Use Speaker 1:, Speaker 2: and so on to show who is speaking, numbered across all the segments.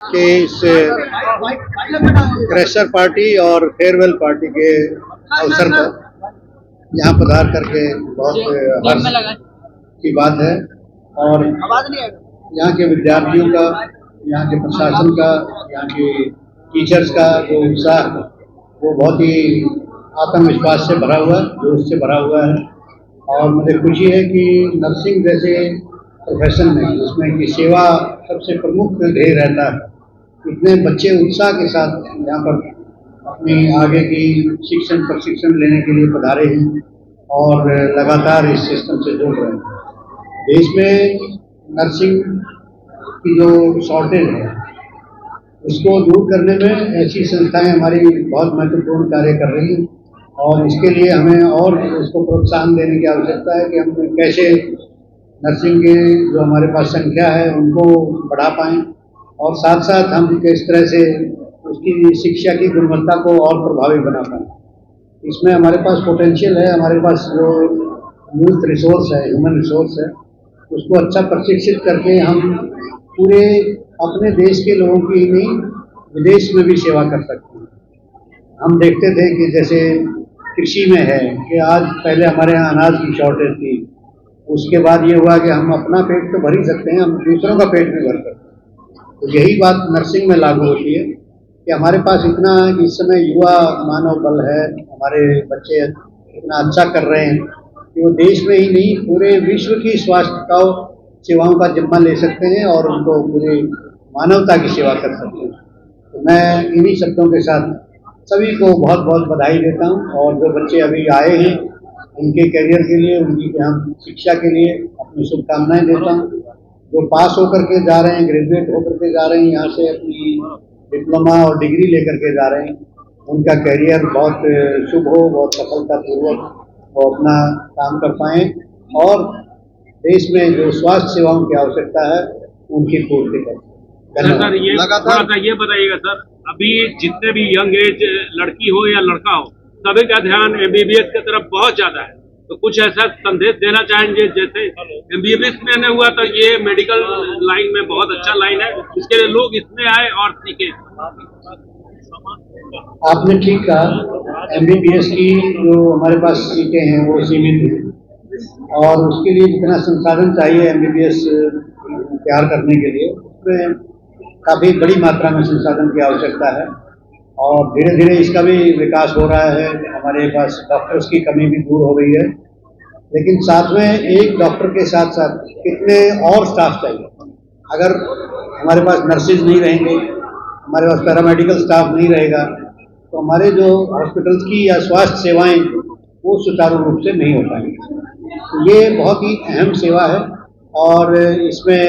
Speaker 1: कि इस crusher party और फेयरवेल पार्टी के अवसर पर यहाँ पधार करके बहुत हर्ष की बात है। और यहाँ के विद्यार्थियों का, यहाँ के प्रशासन का, यहाँ के टीचर्स का जो उत्साह है वो बहुत ही आत्मविश्वास से भरा हुआ है, जोश से भरा हुआ है। और मुझे खुशी है कि नर्सिंग जैसे प्रोफेशन में, जिसमें कि सेवा सबसे प्रमुख ध्येय रहता है, इतने बच्चे उत्साह के साथ यहाँ पर अपनी आगे की शिक्षण प्रशिक्षण लेने के लिए पधारे हैं और लगातार इस सिस्टम से जुड़ रहे हैं। देश में नर्सिंग की जो शॉर्टेज है उसको दूर करने में ऐसी संस्थाएं हमारी बहुत महत्वपूर्ण कार्य कर रही हैं और इसके लिए हमें और इसको प्रोत्साहन देने की आवश्यकता है कि हम कैसे नर्सिंग के जो हमारे पास संख्या है उनको बढ़ा पाएं और साथ साथ हम किस तरह से उसकी शिक्षा की गुणवत्ता को और प्रभावी बना पाएं। इसमें हमारे पास पोटेंशियल है, हमारे पास जो यूथ रिसोर्स है, ह्यूमन रिसोर्स है, उसको अच्छा प्रशिक्षित करके हम पूरे अपने देश के लोगों की ही नहीं विदेश में भी सेवा कर सकते हैं। हम देखते थे कि जैसे कृषि में है कि आज पहले हमारे यहाँ अनाज की शॉर्टेज थी, उसके बाद ये हुआ कि हम अपना पेट तो भर ही सकते हैं, हम दूसरों का पेट भी भर सकते हैं। तो यही बात नर्सिंग में लागू होती है कि हमारे पास इतना इस समय युवा मानव बल है, हमारे बच्चे इतना अच्छा कर रहे हैं कि वो देश में ही नहीं पूरे विश्व की स्वास्थ्य का सेवाओं का जिम्मा ले सकते हैं और उनको पूरी मानवता की सेवा कर सकते हैं। तो मैं इन्हीं शब्दों के साथ सभी को बहुत बहुत बधाई देता हूँ और जो बच्चे अभी आए हैं उनके करियर के लिए, उनकी हम शिक्षा के लिए अपनी शुभकामनाएं देता हूँ। जो पास होकर के जा रहे हैं, ग्रेजुएट होकर के जा रहे हैं, यहाँ से अपनी डिप्लोमा और डिग्री लेकर के जा रहे हैं, उनका करियर बहुत शुभ हो, बहुत सफलतापूर्वक वो अपना काम कर पाएँ और देश में जो स्वास्थ्य सेवाओं की आवश्यकता है उनकी पूर्ति करें।
Speaker 2: सर ये लगातार ये बताइएगा सर, अभी जितने भी यंग एज लड़की हो या लड़का हो, सभी का ध्यान एमबीबीएस की तरफ बहुत ज्यादा है, तो कुछ ऐसा संदेश देना चाहेंगे? जैसे एमबीबीएस में नहीं हुआ तो ये मेडिकल लाइन में बहुत अच्छा लाइन है, इसके लिए लोग इसमें आए और सीखे।
Speaker 1: आपने ठीक कहा, एमबीबीएस की जो हमारे पास सीटें हैं वो सीमित हैं और उसके लिए जितना संसाधन चाहिए एमबीबीएस तैयार करने के लिए उसमें काफ़ी बड़ी मात्रा में संसाधन की आवश्यकता है और धीरे धीरे इसका भी विकास हो रहा है। हमारे पास डॉक्टर्स की कमी भी दूर हो गई है, लेकिन साथ में एक डॉक्टर के साथ साथ कितने और स्टाफ चाहिए। अगर हमारे पास नर्सेज नहीं रहेंगे, हमारे पास पैरामेडिकल स्टाफ नहीं रहेगा, तो हमारे जो हॉस्पिटल्स की या स्वास्थ्य सेवाएं वो सुचारू रूप से नहीं हो पाएंगी। तो ये बहुत ही अहम सेवा है और इसमें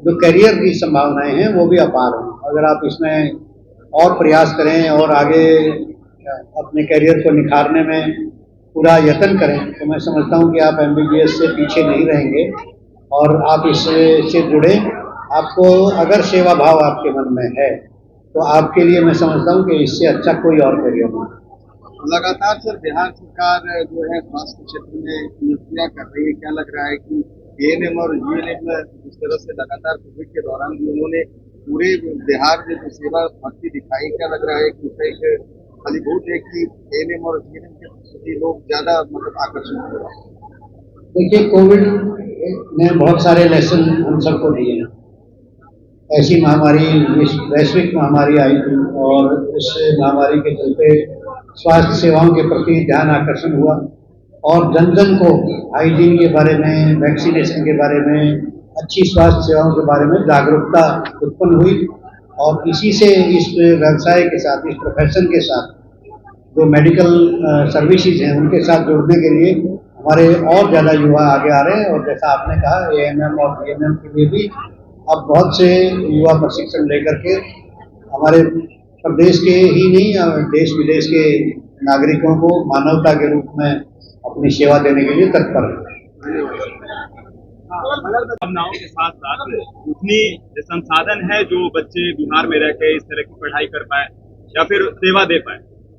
Speaker 1: जो करियर की संभावनाएं हैं वो भी अपार हैं। अगर आप इसमें और प्रयास करें और आगे अपने करियर को निखारने में पूरा यत्न करें तो मैं समझता हूं कि आप एमबीबीएस से पीछे नहीं रहेंगे और आप इससे जुड़े। आपको अगर सेवा भाव आपके मन में है तो आपके लिए मैं समझता हूं कि इससे अच्छा कोई और करियर नहीं।
Speaker 3: लगातार सर बिहार सरकार जो है स्वास्थ्य क्षेत्र में नियुक्तियां कर रही है, क्या लग रहा है कि एएनएम और जीएनएम जिस तरह से लगातार कोविड के दौरान भी उन्होंने पूरे बिहार में जो सेवा भक्ति दिखाई, क्या लग रहा है कि एक फलीभूत है कि एएनएम और जीएनएम के प्रति लोग ज्यादा आकर्षित हो रहे हैं?
Speaker 1: देखिए, कोविड ने बहुत सारे लेसन हम सबको दिए हैं। ऐसी महामारी, वैश्विक महामारी आई थी और इस महामारी के चलते स्वास्थ्य सेवाओं के प्रति ध्यान आकर्षण हुआ और जन जन को हाइजीन के बारे में, वैक्सीनेशन के बारे में, अच्छी स्वास्थ्य सेवाओं के बारे में जागरूकता उत्पन्न हुई और इसी से इस व्यवसाय के साथ, इस प्रोफेशन के साथ जो मेडिकल सर्विसेज हैं उनके साथ जुड़ने के लिए हमारे और ज़्यादा युवा आगे आ रहे हैं। और जैसा आपने कहा, एएनएम और जीएनएम के लिए भी अब बहुत से युवा प्रशिक्षण लेकर के हमारे प्रदेश के ही नहीं देश विदेश के नागरिकों को मानवता के रूप में अपनी सेवा देने के लिए तत्पर है।
Speaker 2: भावनाओं के साथ साथ उतनी संसाधन है जो बच्चे बिहार में रह के इस तरह की पढ़ाई कर पाए या फिर सेवा दे पाए,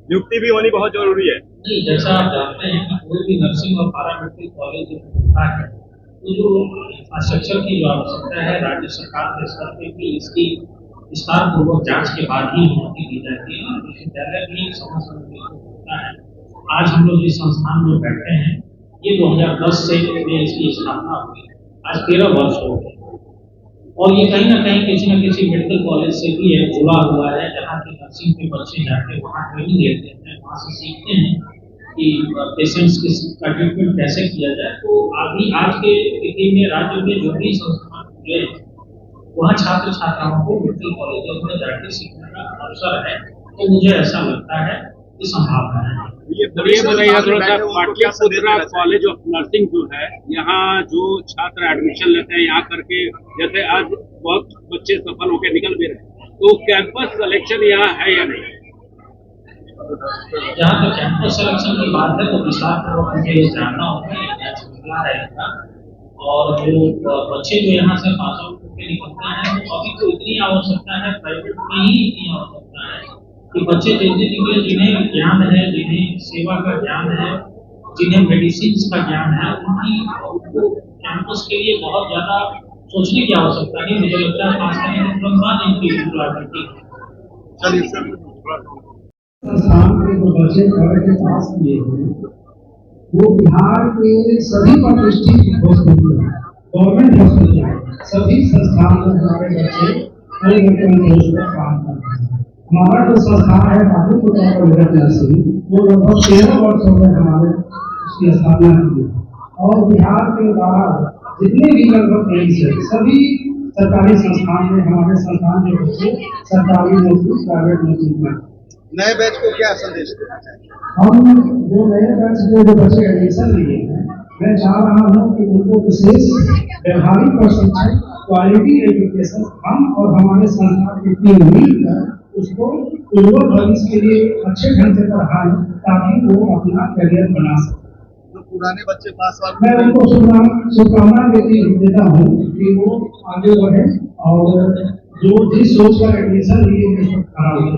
Speaker 2: नियुक्ति भी होनी बहुत जरूरी है।
Speaker 4: जी, जैसा आप जानते हैं कि कोई भी नर्सिंग और पैरामेडिकल कॉलेज होता है तो जो इंफ्रास्ट्रक्चर की जो आवश्यकता है राज्य सरकार के स्तर पे भी इसकी विस्तार पूर्वक जांच के बाद ही अनुमति दी जाती है। विश्वविद्यालय भी समय समय पर होता है। आज हम लोग जिस संस्थान में बैठे हैं ये 2010 से इसकी स्थापना हुई, आज 13 वर्ष हो गए और ये कहीं ना कहीं किसी न किसी मेडिकल कॉलेज से भी जुड़ा हुआ है, जहाँ के नर्सिंग के बच्चे जाके वहाँ ट्रेनिंग लेते हैं, वहाँ से सीखते हैं कि पेशेंट्स का ट्रीटमेंट कैसे किया जाए। तो अभी आज के स्थिति में राज्य में जो भी संस्थान खुले वहाँ छात्र छात्राओं को मेडिकल कॉलेजों में जाके सीखने का अवसर है। तो मुझे ऐसा लगता है कि संभावना है।
Speaker 2: ये बताइए थोड़ा सा, पाटलिपुत्रा कॉलेज ऑफ नर्सिंग जो है, यहाँ जो छात्र एडमिशन लेते हैं यहाँ करके, जैसे आज बहुत बच्चे सफल होकर निकल भी रहे, तो कैंपस सिलेक्शन यहाँ है या नहीं?
Speaker 4: जहाँ तक कैंपस सिलेक्शन की बात है तो विस्तार पूर्वक मुझे ये जानना होगा रहेगा। और जो बच्चे जो यहाँ से पास आउट होकर निकलते हैं तो अभी तो इतनी आवश्यकता है, प्राइवेट में ही इतनी आवश्यकता है कि बच्चे जिन्हें ज्ञान है, जिन्हें सेवा का ज्ञान है, जिन्हें मेडिसिन का ज्ञान है, उनको कैंपस के लिए बहुत ज्यादा सोचने की आवश्यकता नहीं। मुझे लगता है खास करके इनकी रिक्वायरमेंट।
Speaker 3: चलिए सर,
Speaker 5: संस्थान के जो बच्चे घर के पास किए हैं वो बिहार के सभी प्रतिष्ठित हॉस्पिटल, गवर्नमेंट हॉस्पिटल, सभी संस्थान में हमारे बच्चे काम करते हैं। हमारा जो संस्थान है पाटलिपुत्रा कॉलेज ऑफ नर्सिंग, वो लगभग 13 वर्षों में हमारे उसकी स्थापना की और बिहार के बाहर जितने भी लगभग एम्स है सभी सरकारी संस्थान में हमारे संस्थान के बच्चे सरकारी नौकरी, प्राइवेट नौकरी में।
Speaker 3: नए बैच को क्या संदेश देना चाहिए?
Speaker 5: हम जो नए बैच में जो बच्चे एडमिशन लिए हैं, मैं चाह रहा हूँ कि उनको विशेष व्यवहारिक प्रशिक्षण, क्वालिटी एजुकेशन हम और हमारे संस्थान की टीम मिलकर उसको उज्ज्वल भविष्य के लिए अच्छे ढंग से पढ़ाएं ताकि वो अपना करियर बना सके।
Speaker 3: जो पुराने बच्चे पास आउट,
Speaker 5: मैं उनको शुभकामनाएं देता हूँ कि वो आगे बढ़े और जो जिस सोच का एडमिशन लिए उसको खड़ा हो।